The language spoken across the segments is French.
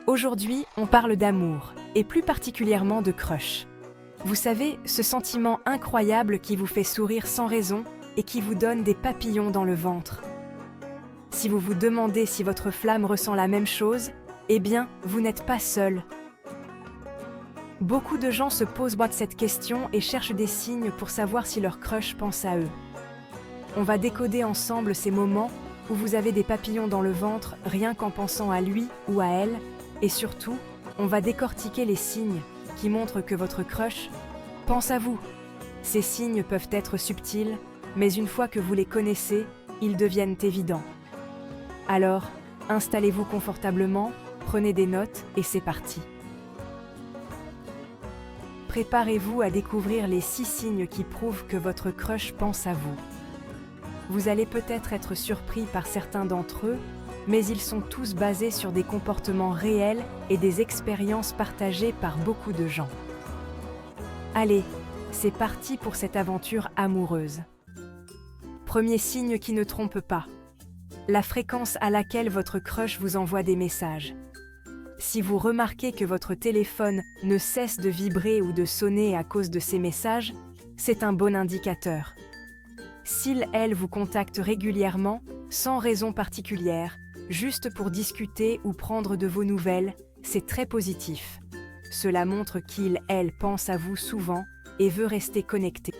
Aujourd'hui, on parle d'amour, et plus particulièrement de crush. Vous savez, ce sentiment incroyable qui vous fait sourire sans raison et qui vous donne des papillons dans le ventre. Si vous vous demandez si votre flamme ressent la même chose, eh bien, vous n'êtes pas seul. Beaucoup de gens se posent cette question et cherchent des signes pour savoir si leur crush pense à eux. On va décoder ensemble ces moments où vous avez des papillons dans le ventre rien qu'en pensant à lui ou à elle, et surtout, on va décortiquer les signes qui montrent que votre crush pense à vous. Ces signes peuvent être subtils, mais une fois que vous les connaissez, ils deviennent évidents. Alors, installez-vous confortablement, prenez des notes et c'est parti. Préparez-vous à découvrir les 6 signes qui prouvent que votre crush pense à vous. Vous allez peut-être être surpris par certains d'entre eux, mais ils sont tous basés sur des comportements réels et des expériences partagées par beaucoup de gens. Allez, c'est parti pour cette aventure amoureuse. Premier signe qui ne trompe pas. La fréquence à laquelle votre crush vous envoie des messages. Si vous remarquez que votre téléphone ne cesse de vibrer ou de sonner à cause de ces messages, c'est un bon indicateur. S'il, elle, vous contacte régulièrement, sans raison particulière, juste pour discuter ou prendre de vos nouvelles, c'est très positif. Cela montre qu'il, elle, pense à vous souvent et veut rester connecté.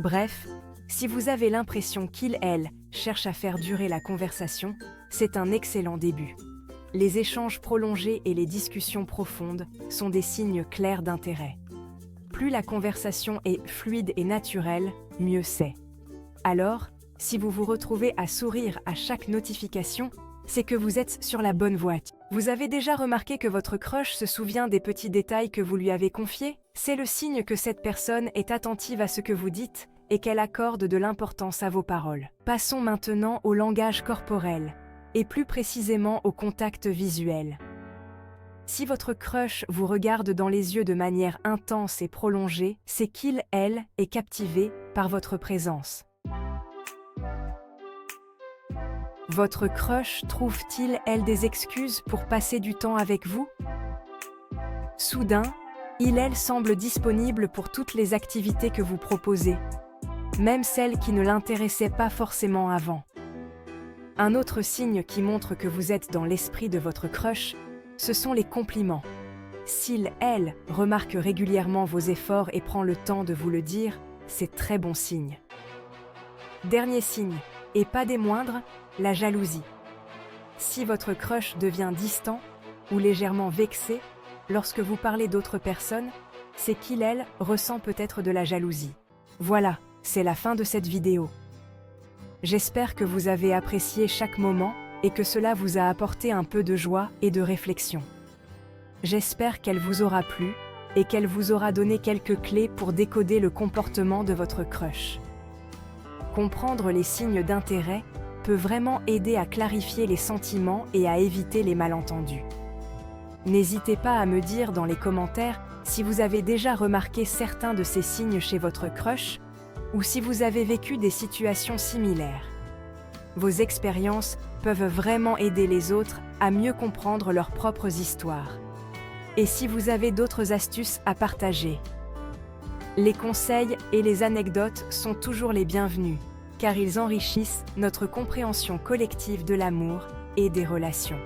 Bref, si vous avez l'impression qu'il, elle, cherche à faire durer la conversation, c'est un excellent début. Les échanges prolongés et les discussions profondes sont des signes clairs d'intérêt. Plus la conversation est fluide et naturelle, mieux c'est. Alors, si vous vous retrouvez à sourire à chaque notification, c'est que vous êtes sur la bonne voie. Vous avez déjà remarqué que votre crush se souvient des petits détails que vous lui avez confiés? C'est le signe que cette personne est attentive à ce que vous dites et qu'elle accorde de l'importance à vos paroles. Passons maintenant au langage corporel, et plus précisément au contact visuel. Si votre crush vous regarde dans les yeux de manière intense et prolongée, c'est qu'il, elle, est captivé par votre présence. Votre crush trouve-t-il, elle, des excuses pour passer du temps avec vous? Soudain, il, elle, semble disponible pour toutes les activités que vous proposez, même celles qui ne l'intéressaient pas forcément avant. Un autre signe qui montre que vous êtes dans l'esprit de votre crush, ce sont les compliments. S'il, elle, remarque régulièrement vos efforts et prend le temps de vous le dire, c'est très bon signe. Dernier signe, et pas des moindres, la jalousie. Si votre crush devient distant ou légèrement vexé lorsque vous parlez d'autres personnes, c'est qu'il, elle, ressent peut-être de la jalousie. Voilà, c'est la fin de cette vidéo. J'espère que vous avez apprécié chaque moment et que cela vous a apporté un peu de joie et de réflexion. J'espère qu'elle vous aura plu et qu'elle vous aura donné quelques clés pour décoder le comportement de votre crush. Comprendre les signes d'intérêt peut vraiment aider à clarifier les sentiments et à éviter les malentendus. N'hésitez pas à me dire dans les commentaires si vous avez déjà remarqué certains de ces signes chez votre crush ou si vous avez vécu des situations similaires. Vos expériences peuvent vraiment aider les autres à mieux comprendre leurs propres histoires. Et si vous avez d'autres astuces à partager, les conseils et les anecdotes sont toujours les bienvenus, car ils enrichissent notre compréhension collective de l'amour et des relations.